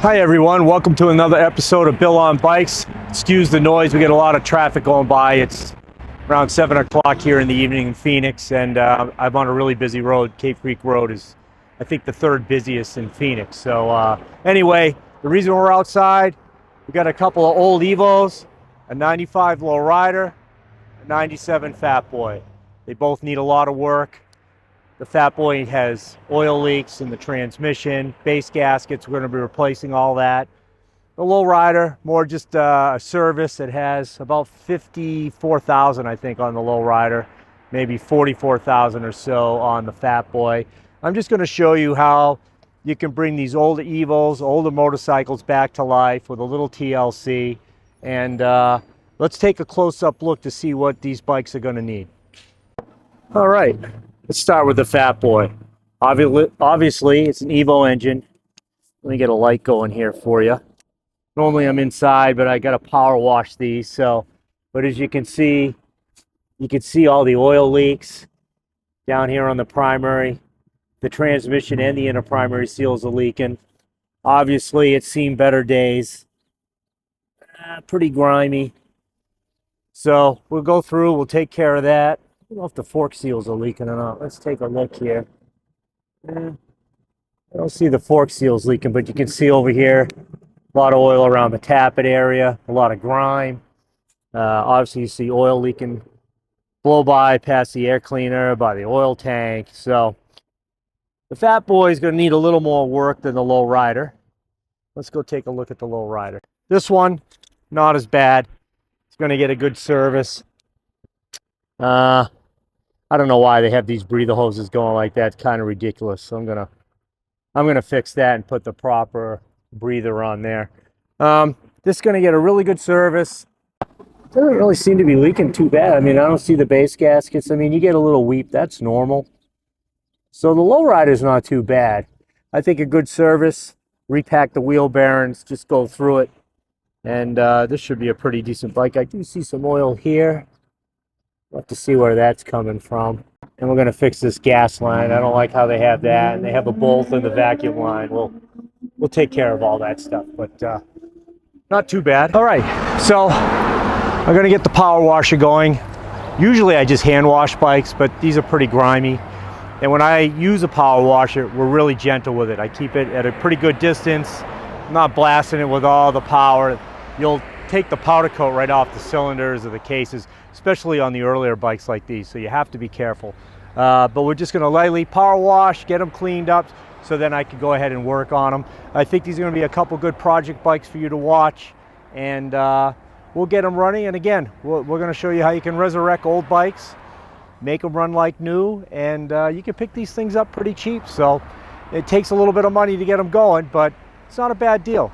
Hi everyone, welcome to another episode of Bill on Bikes. Excuse the noise, we get a lot of traffic going by. It's around 7 o'clock here in the evening in Phoenix, and I'm on a really busy road. Cape Creek Road is, I think, the third busiest in Phoenix. So anyway, the reason we're outside, we got a couple of old Evos, a 95 Lowrider, a 97 Fat Boy. They both need a lot of work. The Fat Boy has oil leaks in the transmission, base gaskets, we're going to be replacing all that. The Lowrider, more just a service. It has about 54,000, I think, on the Lowrider, maybe 44,000 or so on the Fat Boy. I'm just going to show you how you can bring these older Evos, older motorcycles back to life with a little TLC. And let's take a close-up look to see what these bikes are going to need. All right. Let's start with the Fat Boy. Obviously, it's an Evo engine. Let me get a light going here for you. Normally I'm inside, but I got to power wash these. But as you can see all the oil leaks down here on the primary. The transmission and the inner primary seals are leaking. Obviously, it's seen better days. Pretty grimy. So we'll go through, we'll take care of that. I don't know if the fork seals are leaking or not. Let's take a look here. I don't see the fork seals leaking, but you can see over here a lot of oil around the tappet area, a lot of grime. Obviously, you see oil leaking, blow by past the air cleaner, by the oil tank. So the Fat Boy is going to need a little more work than the Lowrider. Let's go take a look at the Lowrider. This one, not as bad. It's going to get a good service. I don't know why they have these breather hoses going like that. It's kind of ridiculous. So I'm gonna fix that and put the proper breather on there. This is gonna get a really good service. Doesn't really seem to be leaking too bad. I mean, I don't see the base gaskets. I mean, you get a little weep. That's normal. So the Lowrider is not too bad. I think a good service. Repack the wheel bearings. Just go through it, and this should be a pretty decent bike. I do see some oil here. We'll have to see where that's coming from. And we're going to fix this gas line. I don't like how they have that. And they have a bolt in the vacuum line. We'll take care of all that stuff, but not too bad. All right, so I'm going to get the power washer going. Usually I just hand wash bikes, but these are pretty grimy. And when I use a power washer, we're really gentle with it. I keep it at a pretty good distance. I'm not blasting it with all the power. You'll take the powder coat right off the cylinders or the cases, especially on the earlier bikes like these, so you have to be careful. But we're just going to lightly power wash, get them cleaned up, so then I can go ahead and work on them. I think these are going to be a couple good project bikes for you to watch, and we'll get them running. And again, we're going to show you how you can resurrect old bikes, make them run like new, and you can pick these things up pretty cheap. So it takes a little bit of money to get them going, but it's not a bad deal.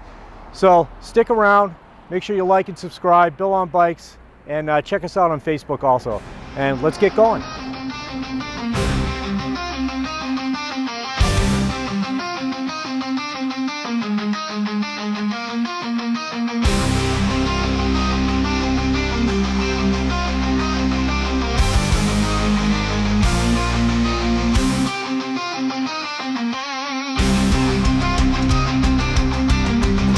So stick around. Make sure you like and subscribe, Bill on Bikes, and check us out on Facebook also. And let's get going.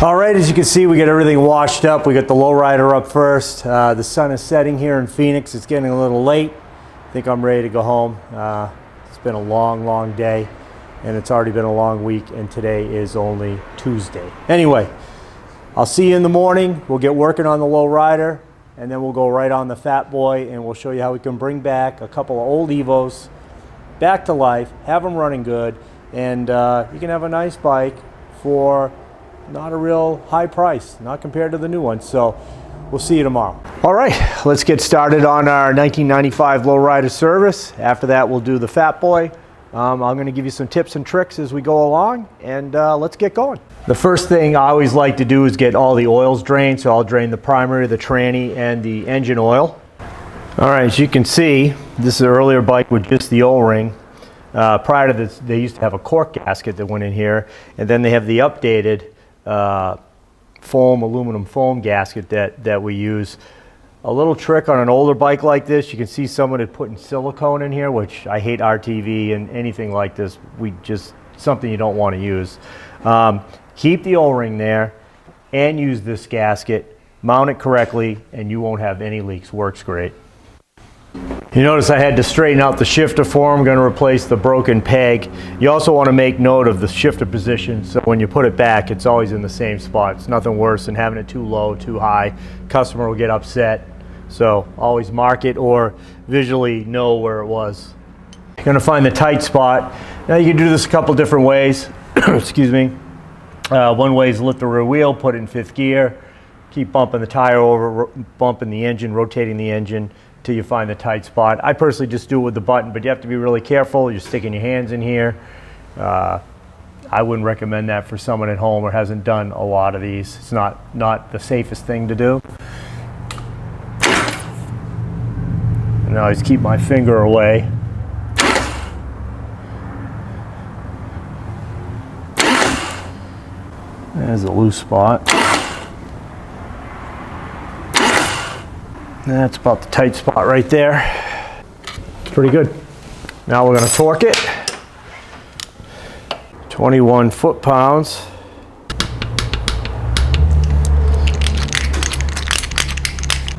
All right, as you can see, we got everything washed up. We got the Lowrider up first. The sun is setting here in Phoenix. It's getting a little late. I think I'm ready to go home. It's been a long, long day, and it's already been a long week, and today is only Tuesday. Anyway, I'll see you in the morning. We'll get working on the Lowrider, and then we'll go right on the Fat Boy, and we'll show you how we can bring back a couple of old Evos back to life, have them running good, and you can have a nice bike for not a real high price, not compared to the new ones. So we'll see you tomorrow. All right, let's get started on our 1995 Lowrider service. After that, we'll do the Fat Boy. I'm going to give you some tips and tricks as we go along, and let's get going. The first thing I always like to do is get all the oils drained. So I'll drain the primary, the tranny, and the engine oil. All right, as you can see, this is an earlier bike with just the O-ring. Prior to this, they used to have a cork gasket that went in here, and then they have the updated aluminum foam gasket that we use. A little trick on an older bike like this, you can see someone had put in silicone in here, which I hate RTV and anything like this. Something you don't want to use. Keep the O-ring there and use this gasket. Mount it correctly and you won't have any leaks. Works great. You notice I had to straighten out the shifter for I'm going to replace the broken peg. You also want to make note of the shifter position, so when you put it back, it's always in the same spot. It's nothing worse than having it too low, too high. Customer will get upset. So always mark it or visually know where it was. You're going to find the tight spot. Now you can do this a couple different ways. Excuse me. One way is lift the rear wheel, put it in 5th gear, keep bumping the tire over, bumping the engine, rotating the engine till you find the tight spot. I personally just do it with the button, but you have to be really careful. You're sticking your hands in here. I wouldn't recommend that for someone at home or hasn't done a lot of these. It's not the safest thing to do. And I always keep my finger away. There's a loose spot. That's about the tight spot right there. Pretty good. Now we're going to torque it. 21 foot-pounds.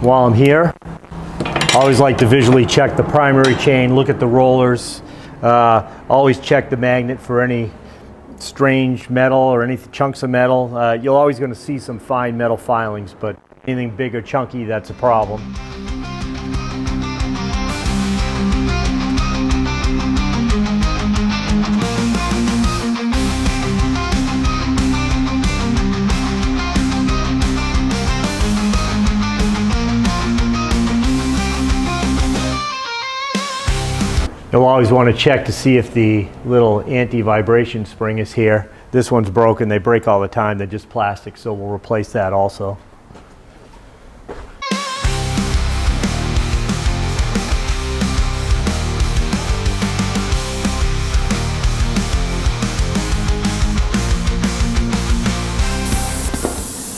While I'm here, I always like to visually check the primary chain, look at the rollers. Always check the magnet for any strange metal or any chunks of metal. You're always going to see some fine metal filings, but anything big or chunky, that's a problem. You'll always want to check to see if the little anti-vibration spring is here. This one's broken. They break all the time. They're just plastic, so we'll replace that also.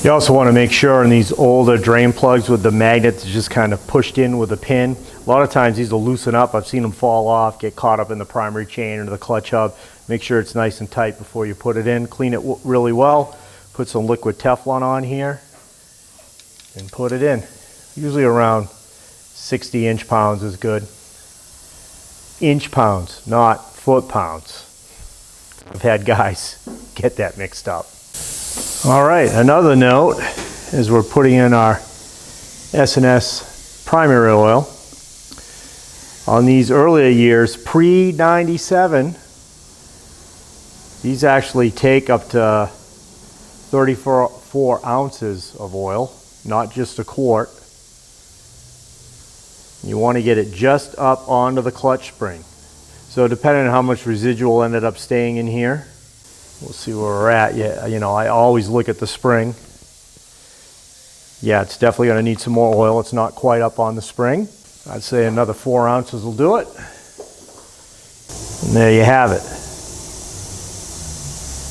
You also want to make sure in these older drain plugs with the magnets just kind of pushed in with a pin. A lot of times these will loosen up. I've seen them fall off, get caught up in the primary chain or the clutch hub. Make sure it's nice and tight before you put it in. Clean it really well. Put some liquid Teflon on here and put it in. Usually around 60 inch-pounds is good. Inch-pounds, not foot-pounds. I've had guys get that mixed up. All right, another note is we're putting in our S&S primary oil. On these earlier years, pre-97, these actually take up to 34 ounces of oil, not just a quart. You want to get it just up onto the clutch spring. So depending on how much residual ended up staying in here, we'll see where we're at. Yeah, you know, I always look at the spring. Yeah, it's definitely going to need some more oil. It's not quite up on the spring. I'd say another 4 ounces will do it. And there you have it.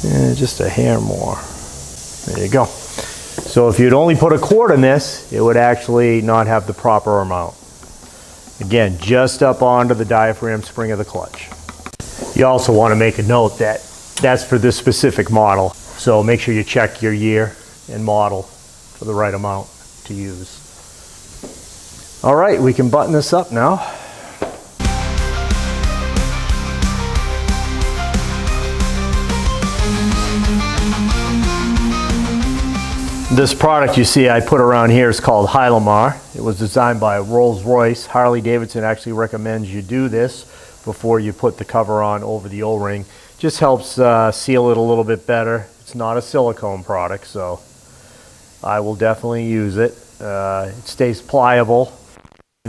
Yeah, just a hair more. There you go. So if you'd only put a quart in this, it would actually not have the proper amount. Again, just up onto the diaphragm spring of the clutch. You also want to make a note that that's for this specific model. So make sure you check your year and model for the right amount to use. All right, we can button this up now. This product you see I put around here is called Hylamar. It was designed by Rolls-Royce. Harley-Davidson actually recommends you do this before you put the cover on over the O-ring. Just helps seal it a little bit better. It's not a silicone product, so I will definitely use it. It stays pliable.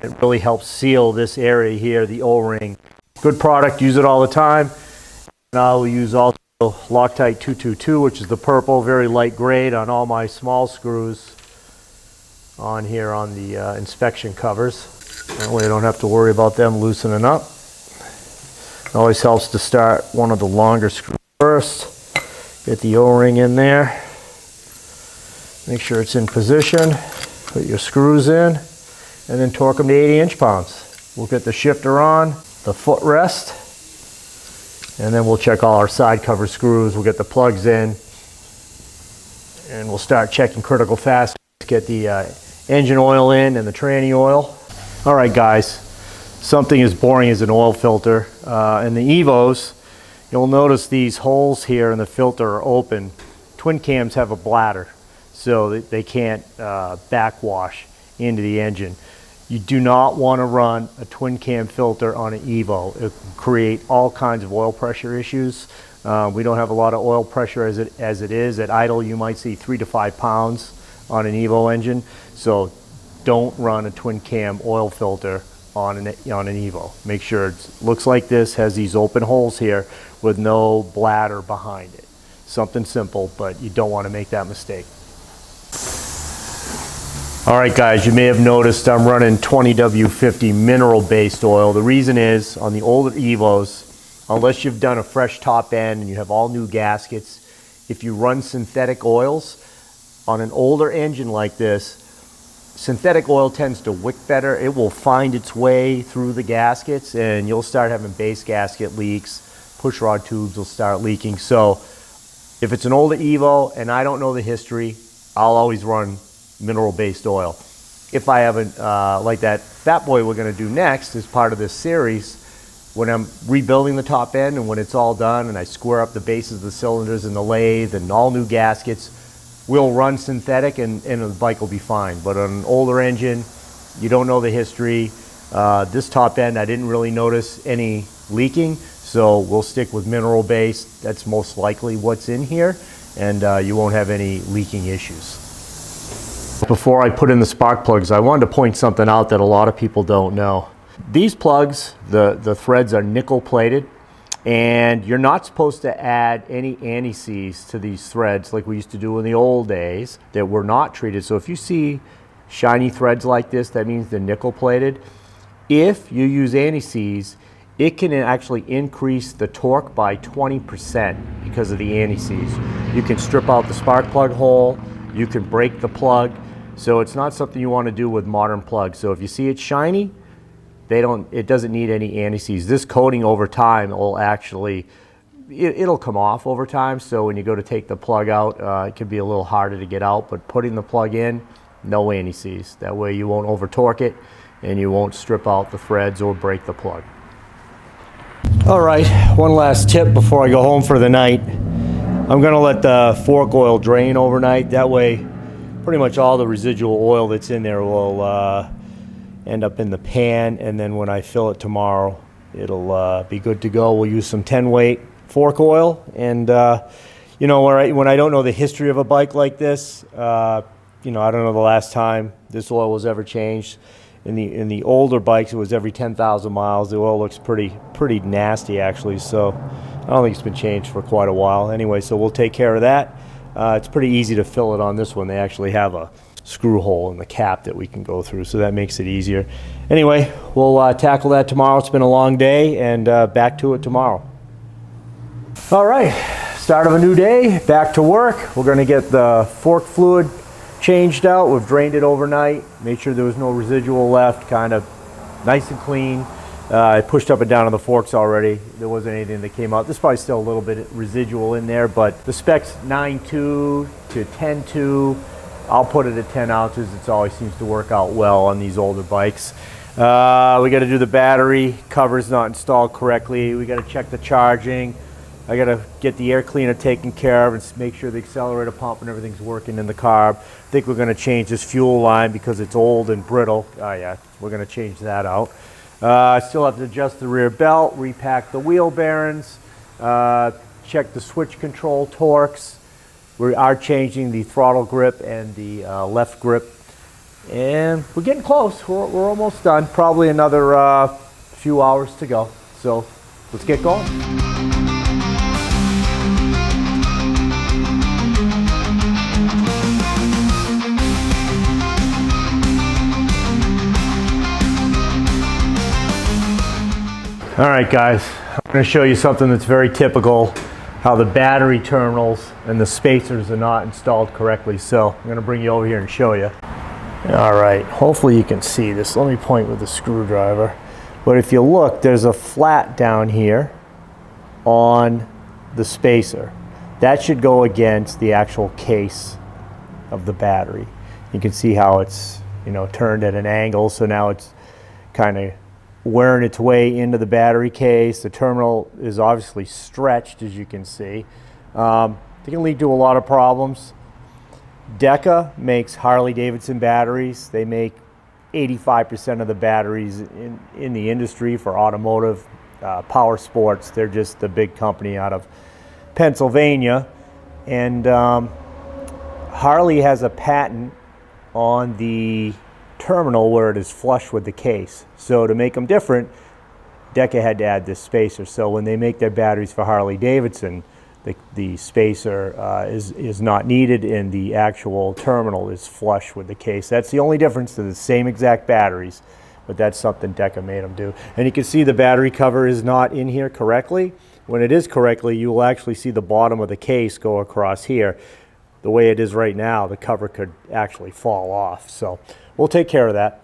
It really helps seal this area here, the O-ring. Good product, use it all the time. And I'll use also Loctite 222, which is the purple, very light grade on all my small screws on here on the inspection covers. That way I don't have to worry about them loosening up. It always helps to start one of the longer screws first. Get the O-ring in there. Make sure it's in position. Put your screws in. And then torque them to 80 inch-pounds. We'll get the shifter on, the footrest, and then we'll check all our side cover screws. We'll get the plugs in, And we'll start checking critical fast. Get the engine oil in and the tranny oil. All right, guys, something as boring as an oil filter. In the Evos, you'll notice these holes here in the filter are open. Twin cams have a bladder, so they can't backwash into the engine. You do not want to run a twin cam filter on an Evo. It can create all kinds of oil pressure issues. We don't have a lot of oil pressure as it is. At idle, you might see 3 to 5 pounds on an Evo engine. So don't run a twin cam oil filter on an Evo. Make sure it looks like this, has these open holes here with no bladder behind it. Something simple, but you don't want to make that mistake. All right, guys, you may have noticed I'm running 20W50 mineral-based oil. The reason is, on the older Evos, unless you've done a fresh top end and you have all new gaskets, if you run synthetic oils on an older engine like this, synthetic oil tends to wick better. It will find its way through the gaskets and you'll start having base gasket leaks. Push rod tubes will start leaking. So if it's an older Evo and I don't know the history, I'll always run mineral-based oil. If I haven't, like that Fat Boy we're going to do next as part of this series, when I'm rebuilding the top end and when it's all done and I square up the bases of the cylinders and the lathe and all new gaskets, we'll run synthetic and the bike will be fine. But on an older engine, you don't know the history. This top end, I didn't really notice any leaking, so we'll stick with mineral-based. That's most likely what's in here, and you won't have any leaking issues. Before I put in the spark plugs, I wanted to point something out that a lot of people don't know. These plugs, the threads are nickel plated, and you're not supposed to add any anti-seize to these threads like we used to do in the old days that were not treated. So if you see shiny threads like this, that means they're nickel plated. If you use anti-seize, it can actually increase the torque by 20% because of the anti-seize. You can strip out the spark plug hole, you can break the plug, so it's not something you want to do with modern plugs. So if you see it shiny, it doesn't need any anti-seize. This coating over time will actually, it'll come off over time, so when you go to take the plug out, it can be a little harder to get out, but putting the plug in, no anti-seize. That way you won't over torque it and you won't strip out the threads or break the plug. All right, one last tip before I go home for the night. I'm gonna let the fork oil drain overnight. That way, pretty much all the residual oil that's in there will end up in the pan, and then when I fill it tomorrow, it'll be good to go. We'll use some 10-weight fork oil, and you know, when I don't know the history of a bike like this, you know, I don't know the last time this oil was ever changed. In the older bikes, it was every 10,000 miles. The oil looks pretty nasty, actually, so I don't think it's been changed for quite a while. Anyway, so we'll take care of that. It's pretty easy to fill it on this one. They actually have a screw hole in the cap that we can go through, so that makes it easier. Anyway, we'll tackle that tomorrow. It's been a long day, and back to it tomorrow. All right, start of a new day, back to work. We're going to get the fork fluid changed out. We've drained it overnight, made sure there was no residual left, kind of nice and clean. I pushed up and down on the forks already. There wasn't anything that came out. There's probably still a little bit residual in there, but the spec's 9.2 to 10.2. I'll put it at 10 ounces. It always seems to work out well on these older bikes. We got to do the battery. Cover's not installed correctly. We got to check the charging. I got to get the air cleaner taken care of and make sure the accelerator pump and everything's working in the carb. I think we're going to change this fuel line because it's old and brittle. Oh yeah, we're going to change that out. I still have to adjust the rear belt, repack the wheel bearings, check the switch control torques. We are changing the throttle grip and the left grip. And we're getting close. We're almost done. Probably another few hours to go. So let's get going. All right, guys, I'm going to show you something that's very typical, how the battery terminals and the spacers are not installed correctly. So I'm going to bring you over here and show you. All right, hopefully you can see this. Let me point with the screwdriver. But if you look, there's a flat down here on the spacer. That should go against the actual case of the battery. You can see how it's, you know, turned at an angle, so now it's kind of wearing its way into the battery case. The terminal is obviously stretched, as you can see. It can lead to a lot of problems. Deca makes Harley-Davidson batteries. They make 85% of the batteries in the industry for automotive power sports. They're just the big company out of Pennsylvania. And Harley has a patent on the terminal where it is flush with the case. So to make them different, Deca had to add this spacer. So when they make their batteries for Harley-Davidson, the spacer is not needed, and the actual terminal is flush with the case. That's the only difference. To the same exact batteries, but that's something Deca made them do. And you can see the battery cover is not in here correctly. When it is correctly, you will actually see the bottom of the case go across here. The way it is right now, the cover could actually fall off. So we'll take care of that.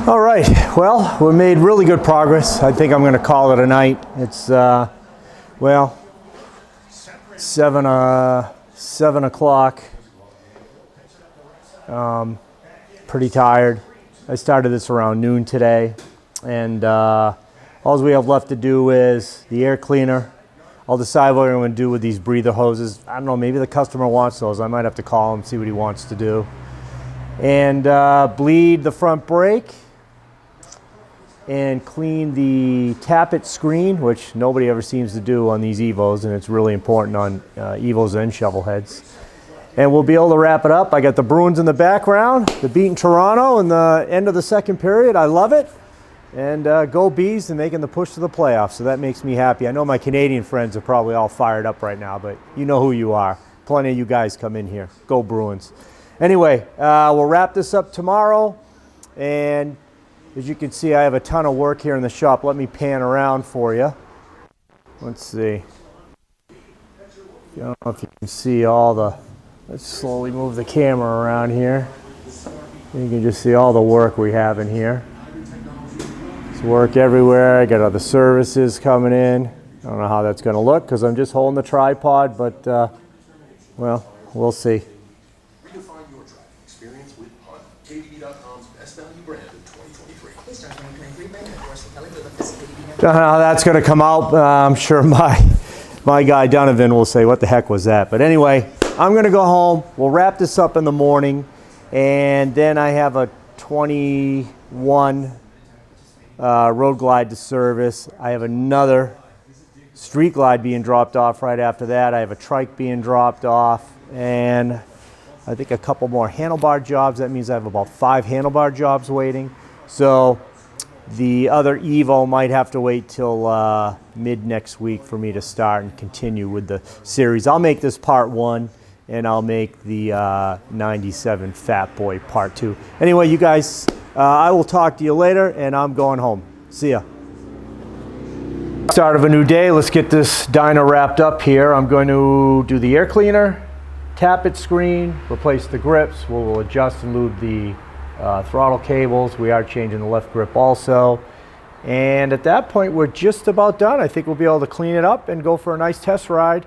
All right, well, we made really good progress. I think I'm going to call it a night. It's, well, 7 o'clock. Pretty tired. I started this around noon today, and all we have left to do is the air cleaner. I'll decide what I'm going to do with these breather hoses. I don't know, maybe the customer wants those. I might have to call him, see what he wants to do. And bleed the front brake, and clean the Tappet screen, which nobody ever seems to do on these Evos, and it's really important on Evos and shovel heads. And we'll be able to wrap it up. I got the Bruins in the background, the beating Toronto in the end of the second period. I love it. And go Bees, and making the push to the playoffs, so that makes me happy. I know my Canadian friends are probably all fired up right now, but you know who you are. Plenty of you guys come in here. Go Bruins. Anyway, we'll wrap this up tomorrow, and as you can see, I have a ton of work here in the shop. Let me pan around for you. Let's see. I don't know if you can see all the, let's slowly move the camera around here. You can just see all the work we have in here. There's work everywhere. I got other services coming in. I don't know how that's going to look because I'm just holding the tripod, but well, we'll see. Redefine your driving experience with Honda. KDB.com's best value brand in 2023. Don't know how that's going to come out. I'm sure my guy Donovan will say, what the heck was that? But anyway, I'm going to go home. We'll wrap this up in the morning. And then I have a 21 Road Glide to service. I have another Street Glide being dropped off right after that. I have a trike being dropped off. And I think a couple more handlebar jobs. That means I have about 5 handlebar jobs waiting. So the other Evo might have to wait till mid next week for me to start and continue with the series. I'll make this part 1, and I'll make the 97 Fat Boy part 2. Anyway, you guys, I will talk to you later, and I'm going home. See ya. Start of a new day. Let's get this dyno wrapped up here. I'm going to do the air cleaner, Tappet screen, replace the grips. We'll adjust and lube the throttle cables. We are changing the left grip also. And at that point, we're just about done. I think we'll be able to clean it up and go for a nice test ride.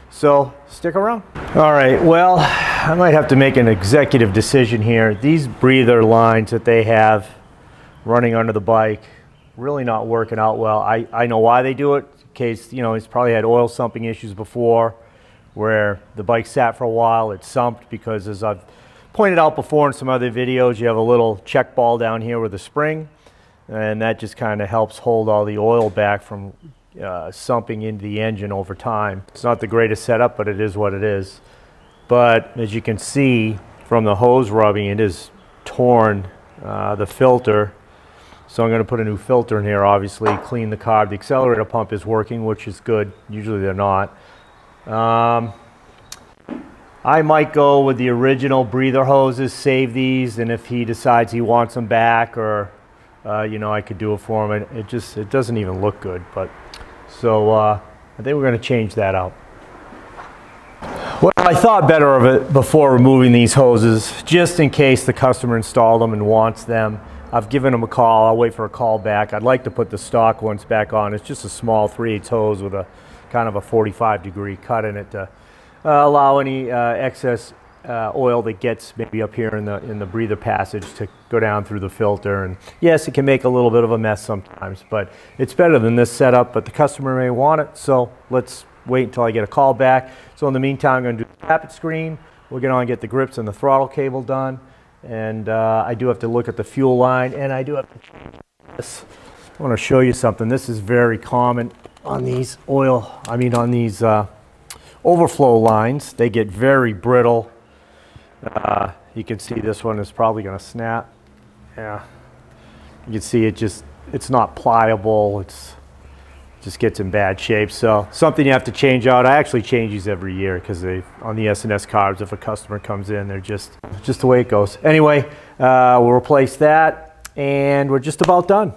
So stick around. All right, well, I might have to make an executive decision here. These breather lines that they have running under the bike, really not working out well. I know why they do it. In case, you know, it's probably had oil sumping issues before, where the bike sat for a while, it sumped because, as I've pointed out before in some other videos, you have a little check ball down here with a spring, and that just kind of helps hold all the oil back from sumping into the engine over time. It's not the greatest setup, but it is what it is. But as you can see from the hose rubbing. It has torn the filter. So I'm going to put a new filter in here, obviously, clean the carb. The accelerator pump is working, which is good. Usually they're not. I might go with the original breather hoses, save these, and if he decides he wants them back, or you know, I could do it for him. It doesn't even look good, but so I think we're going to change that out. Well, I thought better of it before removing these hoses, just in case the customer installed them and wants them. I've given them a call. I'll wait for a call back. I'd like to put the stock ones back on. It's just a small 3/8 hose with a kind of a 45-degree cut in it to allow any excess oil that gets maybe up here in the breather passage to go down through the filter. And yes, it can make a little bit of a mess sometimes, but it's better than this setup. But the customer may want it, so let's wait until I get a call back. So in the meantime, I'm going to do the Tappet screen. We'll get on and get the grips and the throttle cable done. And I do have to look at the fuel line, and I do have to change this. I want to show you something. This is very common on these on these overflow lines. They get very brittle. You can see this one is probably going to snap. Yeah, you can see it's not pliable. It just gets in bad shape. So something you have to change out. I actually change these every year because on the S&S carbs, if a customer comes in, they're just the way it goes. Anyway, we'll replace that, and we're just about done.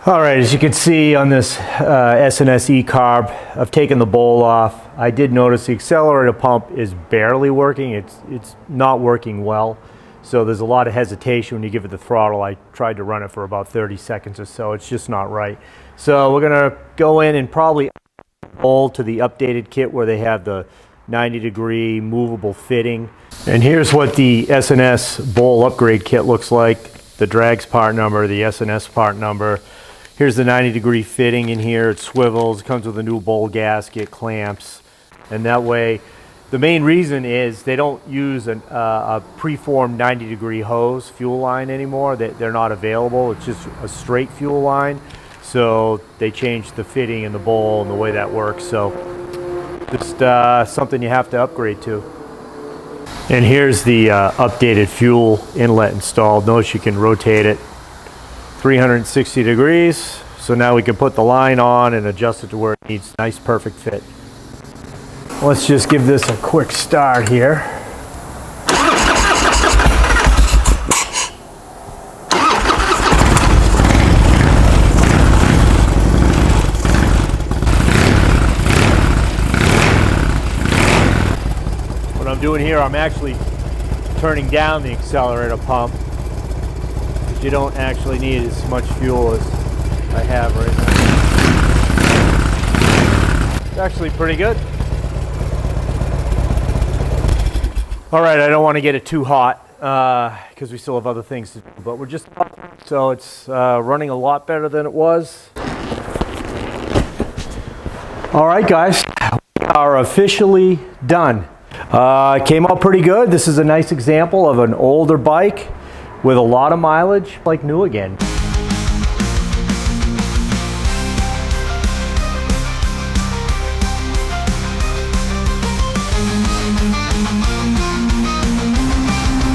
All right, as you can see on this S&S E-carb, I've taken the bowl off. I did notice the accelerator pump is barely working. It's not working well. So there's a lot of hesitation when you give it the throttle. I tried to run it for about 30 seconds or so. It's just not right. So we're gonna go in and probably bowl to the updated kit where they have the 90-degree movable fitting. And here's what the S&S bowl upgrade kit looks like. The drags part number, the S&S part number. Here's the 90-degree fitting in here. It swivels, it comes with a new bowl gasket, clamps, and that way, the main reason is they don't use a preformed 90-degree hose fuel line anymore. They're not available. It's just a straight fuel line. So they changed the fitting in the bowl and the way that works. So just something you have to upgrade to. And here's the updated fuel inlet installed. Notice you can rotate it 360 degrees. So now we can put the line on and adjust it to where it needs. Nice, perfect fit. Let's just give this a quick start here. What I'm doing here, I'm actually turning down the accelerator pump. You don't actually need as much fuel as I have right now. It's actually pretty good. All right, I don't want to get it too hot because we still have other things to do, but we're just, so it's running a lot better than it was. All right, guys, we are officially done. It came out pretty good. This is a nice example of an older bike with a lot of mileage, like new again.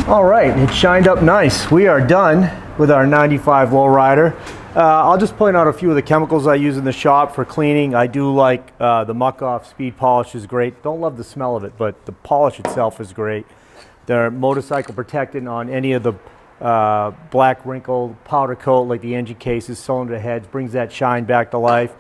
All right, it shined up nice. We are done with our 95 lowrider. I'll just point out a few of the chemicals I use in the shop for cleaning. I do like the Muck Off Speed Polish is great. Don't love the smell of it, but the polish itself is great. They're motorcycle protectant on any of the black wrinkle powder coat like the engine cases, cylinder heads, brings that shine back to life.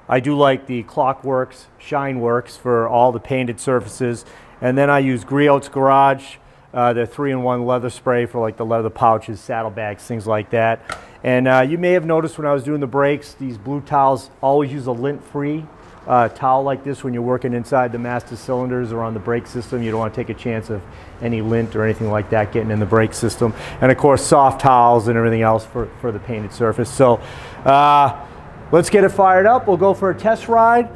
I do like the Clockworks Shine Works for all the painted surfaces, and then I use Griot's Garage. They're 3-in-1 leather spray for like the leather pouches, saddlebags, things like that. And you may have noticed when I was doing the brakes, these blue towels, always use a lint-free towel like this when you're working inside the master cylinders or on the brake system. You don't want to take a chance of any lint or anything like that getting in the brake system. And of course, soft towels and everything else for the painted surface. So let's get it fired up. We'll go for a test ride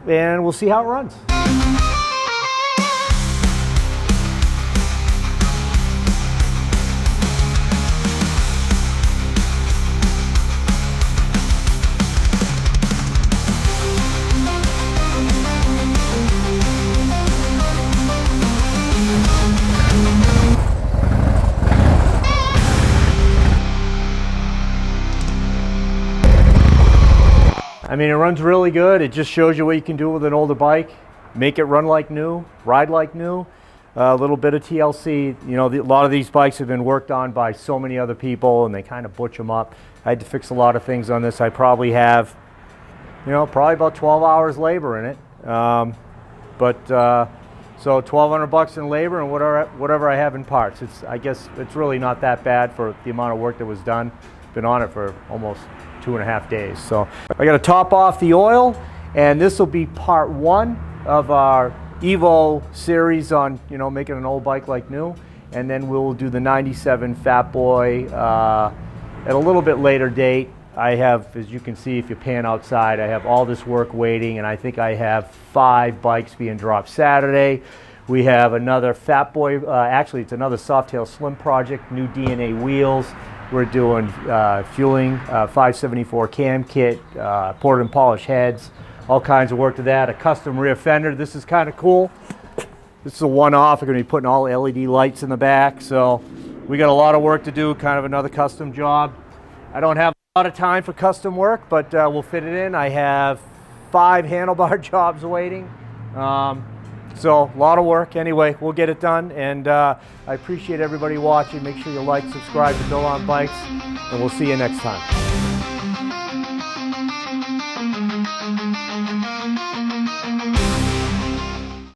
and we'll see how it runs. mean, it runs really good. It just shows you what you can do with an older bike. Make it run like new, ride like new. A little bit of TLC. You know, a lot of these bikes have been worked on by so many other people, and they kind of butch them up. I had to fix a lot of things on this. I probably have, you know, probably about 12 hours labor in it. So $1,200 in labor and whatever I have in parts. I guess it's really not that bad for the amount of work that was done. Been on it for almost 2.5 days. So I got to top off the oil, and this will be part 1 of our Evo series on, you know, making an old bike like new. And then we'll do the 97 Fat Boy at a little bit later date. I have, as you can see, if you pan outside, I have all this work waiting, and I think I have 5 bikes being dropped Saturday. We have another Fat Boy, actually it's another Softail Slim project, new DNA wheels. We're doing fueling, 574 cam kit, ported and polished heads, all kinds of work to that. A custom rear fender. This is kind of cool. This is a one-off. We're going to be putting all LED lights in the back. So we got a lot of work to do, kind of another custom job. I don't have a lot of time for custom work, but we'll fit it in. I have 5 handlebar jobs waiting. So a lot of work. Anyway, we'll get it done. And I appreciate everybody watching. Make sure you like, subscribe to Bill on Bikes, and we'll see you next time.